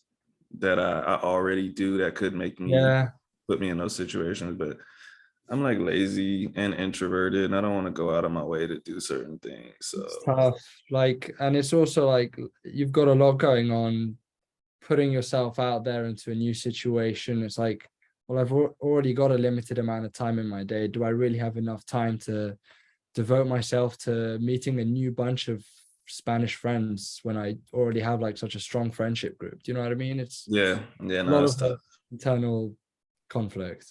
that I already do that could make me Yeah. put me in those situations, but I'm like lazy and introverted, and I don't want to go out of my way to do certain things. It's So tough. Like, and it's also like you've got a lot going on, putting yourself out there into a new situation. It's like, well, I've already got a limited amount of time in my day. Do I really have enough time to devote myself to meeting a new bunch of Spanish friends when I already have like such a strong friendship group? Do you know what I mean? It's yeah, a no, lot it's of tough. internal conflict.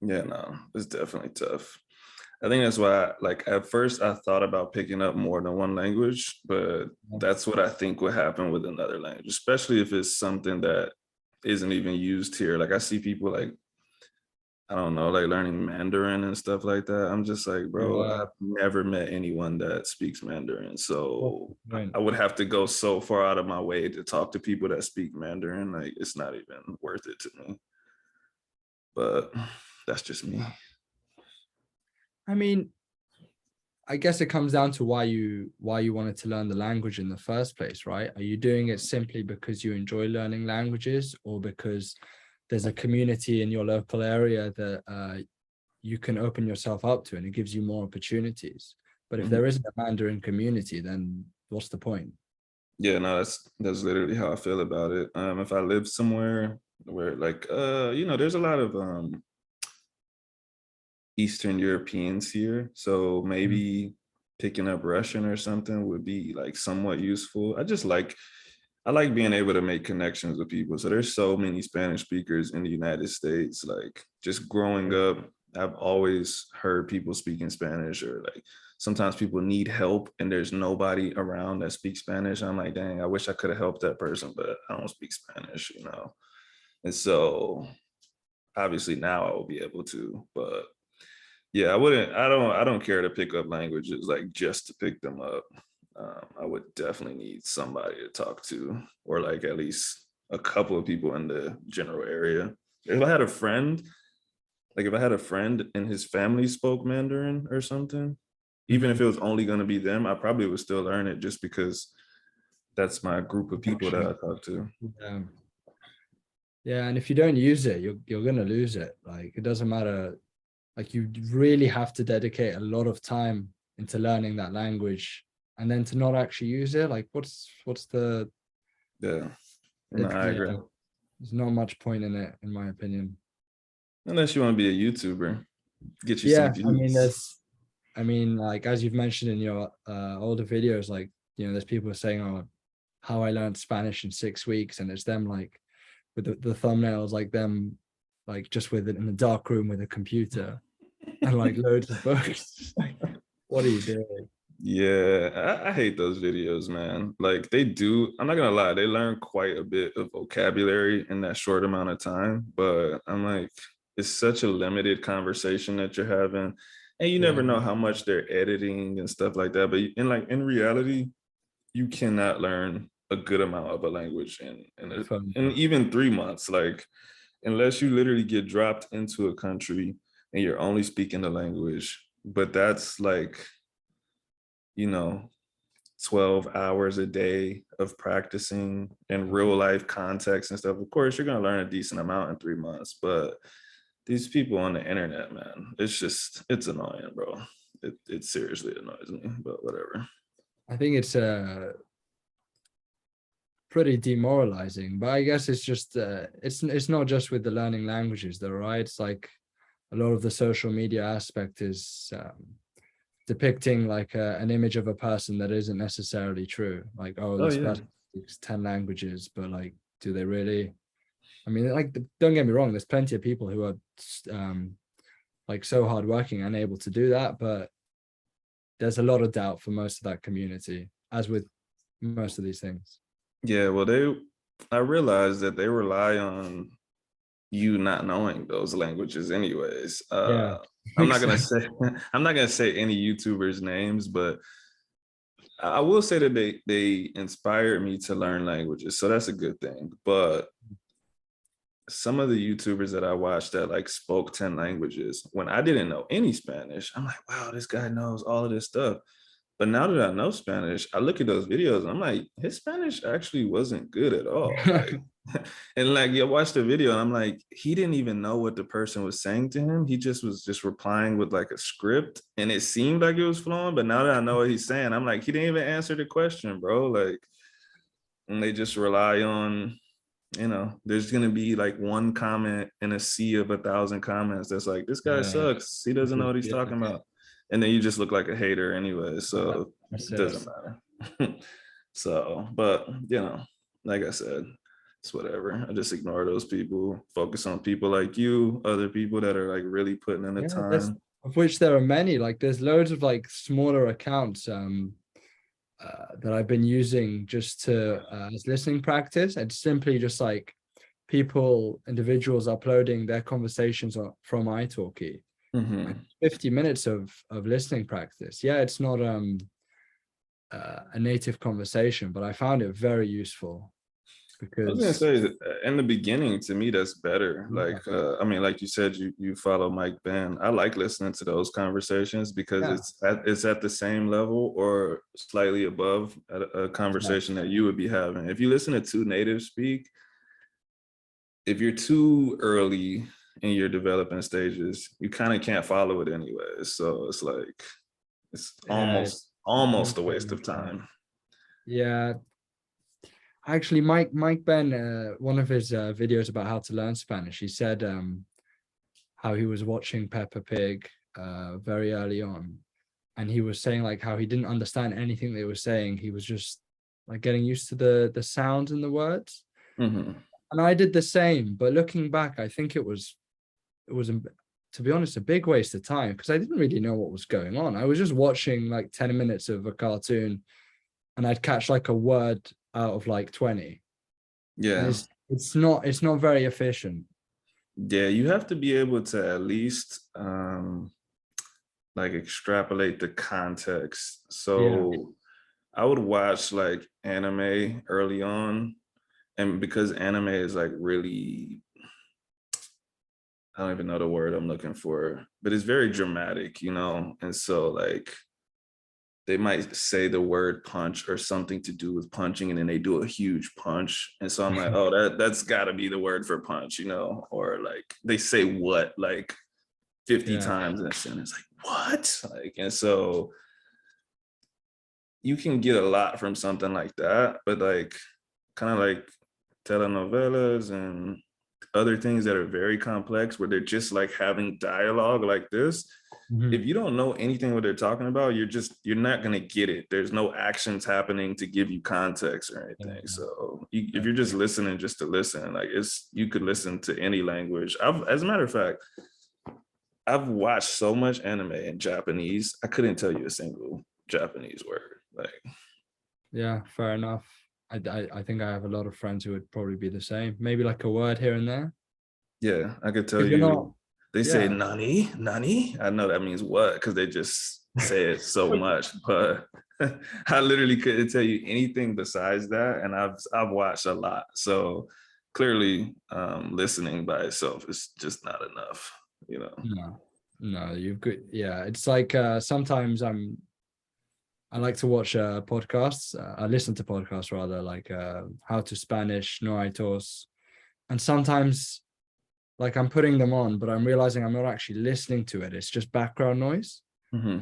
Yeah, no, it's definitely tough. I think that's why, like, at first I thought about picking up more than one language, but that's what I think would happen with another language, especially if it's something that isn't even used here. Like, I see people like, I don't know, like learning Mandarin and stuff like that. I'm just like, bro, Yeah. I've never met anyone that speaks Mandarin. What's So the point? I would have to go so far out of my way to talk to people that speak Mandarin. Like, it's not even worth it to me. But that's just me. I mean, I guess it comes down to why you wanted to learn the language in the first place, right? Are you doing it simply because you enjoy learning languages, or because there's a community in your local area that you can open yourself up to and it gives you more opportunities? But if there Mhm. isn't a Mandarin community, then what's the point? Yeah, no, that's literally how I feel about it. If I live somewhere where like there's a lot of Eastern Europeans here, so Mhm. maybe picking up Russian or something would be like somewhat useful. I like being able to make connections with people. So there's so many Spanish speakers in the United States. Like, just growing up, I've always heard people speaking Spanish, or like sometimes people need help and there's nobody around that speaks Spanish. I'm like, dang, I wish I could have helped that person, but I don't speak Spanish. And so obviously now I will be able to, but yeah, I don't care to pick up languages like just to pick them up. I would definitely need somebody to talk to, or like at least a couple of people in the general area. If I had a friend, like if I had a friend and his family spoke Mandarin or something, even if Mhm. it was only going to be them, I probably would still learn it just because that's my group of people that I Connection. talk to. Yeah. Yeah, and if you don't use it, you're gonna lose it. Like it doesn't matter. Like you really have to dedicate a lot of time into learning that language, and then to not actually use it. Like what's the Yeah, no, it? I Yeah, agree. there's not much point in it, in my opinion. Unless you want to be a YouTuber, get you some Yeah, I mean, views. like as you've mentioned in your older videos, like, you know, there's people saying, oh, how I learned Spanish in 6 weeks, and it's them like with the thumbnails, like them like just with it in the dark room with a computer and like loads of books. Like, what are you doing? Yeah, I hate those videos, man. Like they do, I'm not gonna lie, they learn quite a bit of vocabulary in that short amount of time. But I'm like, it's such a limited conversation that you're having. And you Yeah, never know how much they're editing and stuff like that. But in reality, you cannot learn a good amount of a language fun. in even 3 months. Like, unless you literally get dropped into a country and you're only speaking the language. But that's like, you know, 12 hours a day of practicing in real life context and stuff. Of course, you're going to learn a decent amount in 3 months, but these people on the internet, man, it's annoying, bro. It seriously annoys me, but whatever. I think it's pretty demoralizing, but I guess it's just it's not just with the learning languages though, right? It's like a lot of the social media aspect is depicting like an image of a person that isn't necessarily true. Like, oh, Oh, this yeah. person speaks 10 languages, but like, do they really? I mean, like, don't get me wrong, there's plenty of people who are like so hardworking and able to do that, but there's a lot of doubt for most of that community, as with most of these things. Yeah, well, I realized that they rely on you not knowing those languages anyways. Yeah, I'm not gonna exactly. say I'm not gonna say any YouTubers names, but I will say that they inspired me to learn languages, so that's a good thing. But some of the YouTubers that I watched that like spoke 10 languages, when I didn't know any Spanish, I'm like, wow, this guy knows all of this stuff. But now that I know Spanish, I look at those videos and I'm like, his Spanish actually wasn't good at all. Like, and like you watch the video and I'm like, he didn't even know what the person was saying to him. He just was just replying with like a script and it seemed like it was flowing. But now that I know what he's saying, I'm like, he didn't even answer the question, bro. Like, and they just rely on, there's gonna be like one comment in a sea of 1,000 comments that's like, this guy Yeah, sucks. He this doesn't know is what he's talking beautiful. about. And then you just look like a hater anyway. Yeah, So that's it it. doesn't matter. So, but like I said, it's whatever. I just ignore those people, focus on people like you, other people that are like really putting in the Yeah, that's time. of which there are many. Like, there's loads of like smaller accounts that I've been using just to as listening practice. It's simply just like individuals uploading their conversations from italki. And Mhm. 50 minutes of listening practice. Yeah, it's not a native conversation, but I found it very useful I was gonna because say in the beginning, to me, that's better. yeah, Like, I mean, like you said, you follow Mike Ben. I like listening to those conversations because yeah, it's at the same level or slightly above a conversation exactly. that you would be having. If you listen to two natives speak, if you're too early in your developing stages, you kind of can't follow it anyway. So it's like it's Yeah, almost a very waste much of so. time. Yeah, actually, Mike Ben, one of his videos about how to learn Spanish, he said how he was watching Peppa Pig very early on, and he was saying like how he didn't understand anything they were saying. He was just like getting used to the sounds and the words. Mhm. And I did the same, but looking back, I think it was to be honest a big waste of time because I didn't really know what was going on. I was just watching like 10 minutes of a cartoon and I'd catch like a word out of like 20. And Yeah. it's not very efficient. Yeah, you have to be able to at least like extrapolate the context. Yeah. So I would watch like anime early on, and because anime is like really, I don't even know the word I'm looking for, but it's very dramatic, and so like they might say the word punch or something to do with punching, and then they do a huge punch, and so I'm like, oh, that's got to be the word for punch, or like they say what like 50 Yeah. times in a sentence, like what, like, and so you can get a lot from something like that, but like kind of like telenovelas and other things that are very complex where they're just like having dialogue like this. Mhm. If you don't know anything what they're talking about, you're not going to get it. There's no actions happening to give you context or anything. So if you're just listening just to listen, like you could listen to any language. As a matter of fact, I've watched so much anime in Japanese, I couldn't tell you a single Japanese word. Like, Yeah, fair enough. I think I have a lot of friends who would probably be the same. Maybe like a word here and there. yeah, I could tell Because you're not, you. They say yeah. nani, nani. I know that means what because they just say it so much, but I literally couldn't tell you anything besides that. And I've watched a lot. So clearly listening by itself is just not enough, you know. No, you've got, yeah. It's like sometimes I like to watch podcasts. I listen to podcasts rather, like How to Spanish, No Hay Tos. And sometimes like I'm putting them on, but I'm realizing I'm not actually listening to it. It's just background noise. Mm-hmm.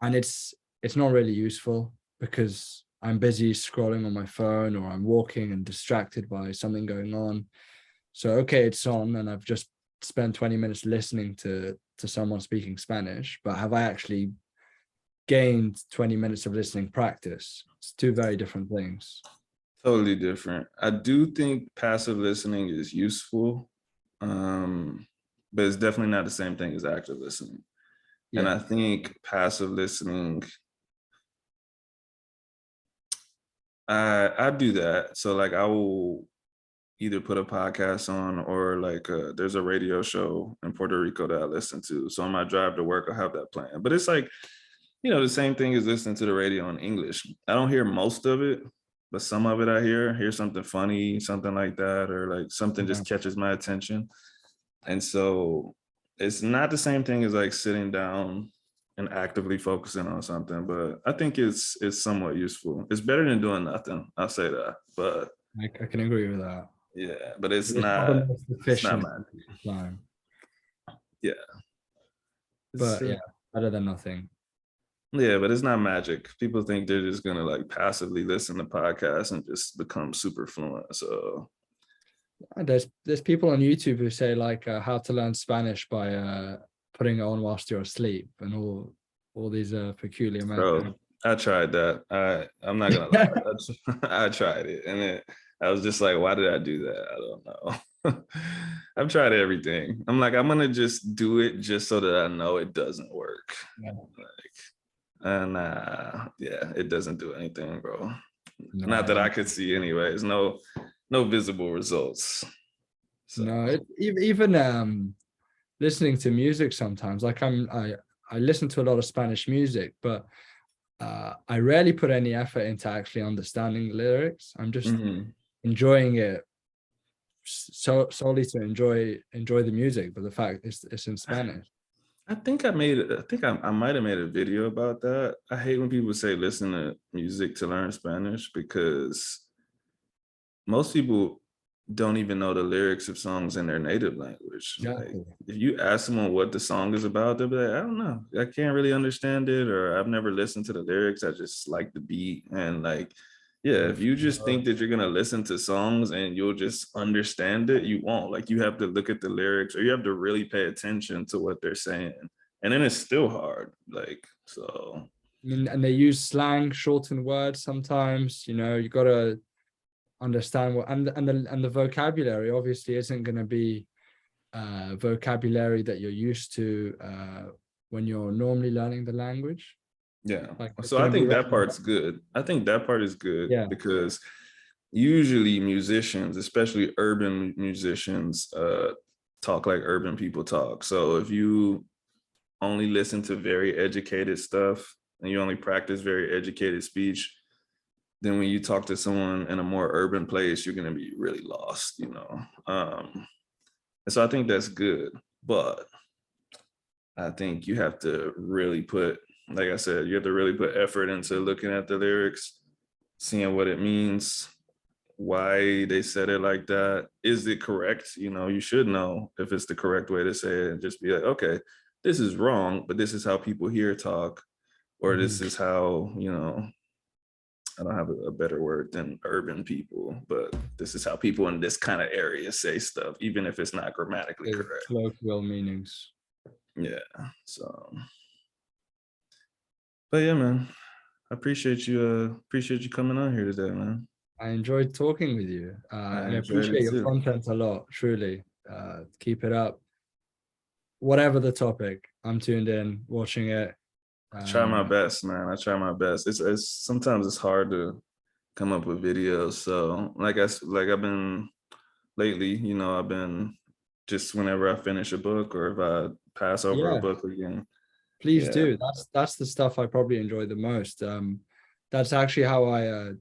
And it's not really useful because I'm busy scrolling on my phone or I'm walking and distracted by something going on. So okay, it's on and I've just spent 20 minutes listening to someone speaking Spanish, but have I actually gained 20 minutes of listening practice? It's two very different things. Totally different. I do think passive listening is useful, but it's definitely not the same thing as active listening. And Yeah. I think passive listening, I do that. So like I will either put a podcast on or like there's a radio show in Puerto Rico that I listen to. So on my drive to work, I'll have that playing. But it's like, the same thing as listening to the radio in English. I don't hear most of it, but some of it I hear something funny, something like that, or like something Yeah. just catches my attention. And so it's not the same thing as like sitting down and actively focusing on something, but I think it's somewhat useful. It's better than doing nothing. I'll say that. But I can agree with that. yeah, but it's It's not the not most it's not efficient mine. time, Yeah. It's but yeah, better than nothing. yeah, but it's not magic. People think they're just gonna like passively listen to podcasts and just become super fluent. So And there's people on YouTube who say like how to learn Spanish by putting it on whilst you're asleep and all these peculiar methods. bro, I tried that. I'm not gonna lie. I tried it and I was just like, why did I do that? I don't know. I've tried everything. I'm like, I'm gonna just do it just so that I know it doesn't work. Yeah. Like, and yeah, it doesn't do anything, bro. No, Not that I could see anyways. No visible results. So no. Even listening to music sometimes, like I listen to a lot of Spanish music, but I rarely put any effort into actually understanding the lyrics. I'm just mhm. enjoying it solely to enjoy the music, but the fact it's in Spanish. I think I might have made a video about that. I hate when people say listen to music to learn Spanish because most people don't even know the lyrics of songs in their native language. Like Exactly. if you ask someone what the song is about, they'll be like, I don't know. I can't really understand it, or I've never listened to the lyrics. I just like the beat. And like, yeah, if you just think that you're gonna listen to songs and you'll just understand it, you won't. Like you have to look at the lyrics or you have to really pay attention to what they're saying. And then it's still hard. Like, so I mean, and they use slang, shortened words sometimes. You got to understand what and the vocabulary obviously isn't going to be vocabulary that you're used to when you're normally learning the language. yeah. Like it's So I going to be think that part's good. I think that part is good yeah, because usually musicians, especially urban musicians, talk like urban people talk. So if you only listen to very educated stuff and you only practice very educated speech, then when you talk to someone in a more urban place, you're going to be really lost. And so I think that's good. But I think you have to really like I said, you have to really put effort into looking at the lyrics, seeing what it means, why they said it like that. Is it correct? You should know if it's the correct way to say it and just be like, okay, this is wrong, but this is how people here talk, or mhm. this is how, I don't have a better word than urban people, but this is how people in this kind of area say stuff, even if it's not grammatically correct. Colloquial meanings. Yeah. So, but yeah, man, I appreciate you coming on here today, man. I enjoyed talking with you. I I enjoyed appreciate it your too. content a lot, truly. Keep it up. Whatever the topic, I'm tuned in, watching it. I try my best, man. I try my best. It's sometimes it's hard to come up with videos. So like I've been lately, I've been just whenever I finish a book or if I pass over a Yeah, book again. please Yeah. do. That's the stuff I probably enjoy the most. That's actually how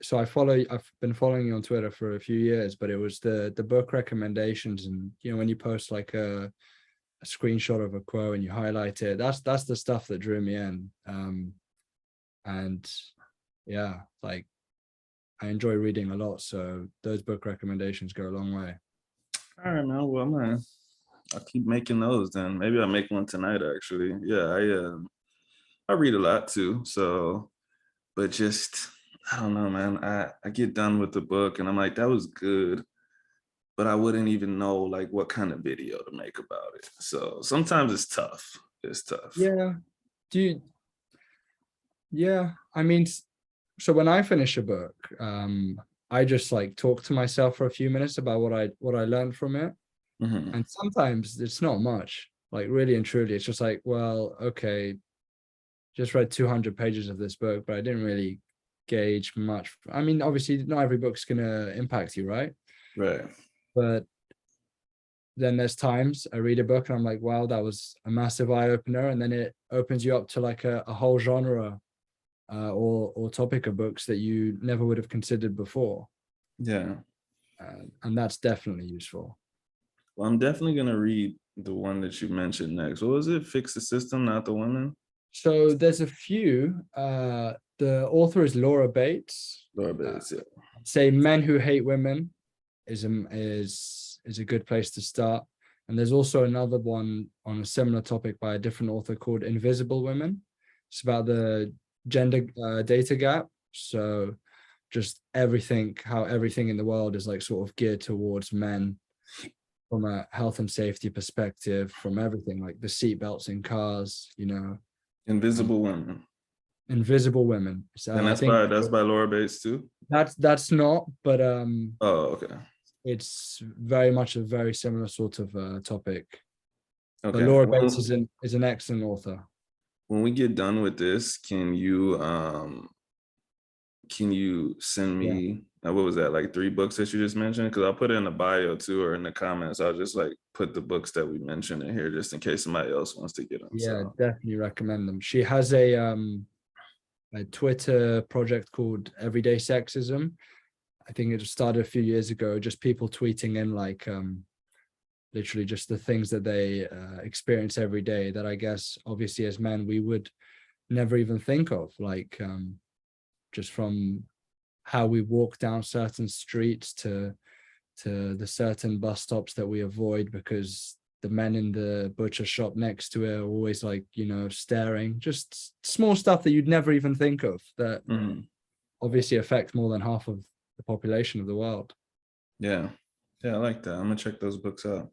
so I've been following you on Twitter for a few years, but it was the book recommendations, and when you post like a screenshot of a quote and you highlight it, that's the stuff that drew me in. And yeah, like I enjoy reading a lot, so those book recommendations go a long way. All right, man. Well, man, I'll keep making those then. Maybe I'll make one tonight actually. Yeah, I read a lot too. So, but just I don't know, man. I get done with the book and I'm like, that was good, but I wouldn't even know like what kind of video to make about it. So sometimes it's tough. It's tough. Yeah. Yeah. I mean, so when I finish a book, I just like talk to myself for a few minutes about what I learned from it. Mhm. And sometimes it's not much, like really and truly. It's just like, well, okay, just read 200 pages of this book, but I didn't really gauge much. I mean, obviously, not every book's gonna impact you, right? Right. But then there's times I read a book and I'm like, wow, that was a massive eye opener, and then it opens you up to like a whole genre or topic of books that you never would have considered before, Yeah. and that's definitely useful. Well, I'm definitely gonna read the one that you mentioned next. What was it? Fix the System, Not the Women? So there's a few. The author is Laura Bates. Laura Bates, yeah. Say Men Who Hate Women is a good place to start. And there's also another one on a similar topic by a different author called Invisible Women. It's about the gender data gap. So just how everything in the world is like sort of geared towards men from a health and safety perspective, from everything like the seatbelts in cars, and Invisible Women. Invisible Women. So And I think that's by Laura Bates too. that's not, but Oh, okay. it's very much a very similar sort of topic. But Okay. Laura Bates is an excellent author. When we get done with this, can you send Yeah. me what was that, like 3 books that you just mentioned? Because I'll put it in the bio too or in the comments. I'll just like put the books that we mentioned in here just in case somebody else wants to get them. Yeah, So definitely recommend them. She has a Twitter project called Everyday Sexism. I think it started a few years ago, just people tweeting in like literally just the things that they experience every day that I guess obviously as men we would never even think of, like just from how we walk down certain streets to the certain bus stops that we avoid because the men in the butcher shop next to it are always like, staring. Just small stuff that you'd never even think of that obviously affect more than half of the population of the world. yeah. Yeah, I like that. I'm gonna check those books out.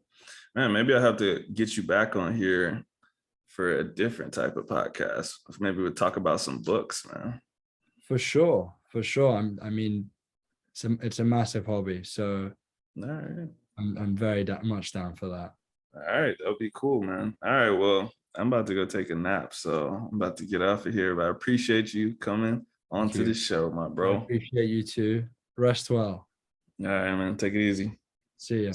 Man, maybe I have to get you back on here for a different type of podcast. Maybe we'll talk about some books, man. For sure. I mean, it's a massive hobby, so All right. I'm very much down for that. All right, that'll be cool, man. All right, well, I'm about to go take a nap, so I'm about to get off of here. But I appreciate you coming onto the show, my I bro. appreciate you too. Rest well. All right, man. Take it easy. See ya.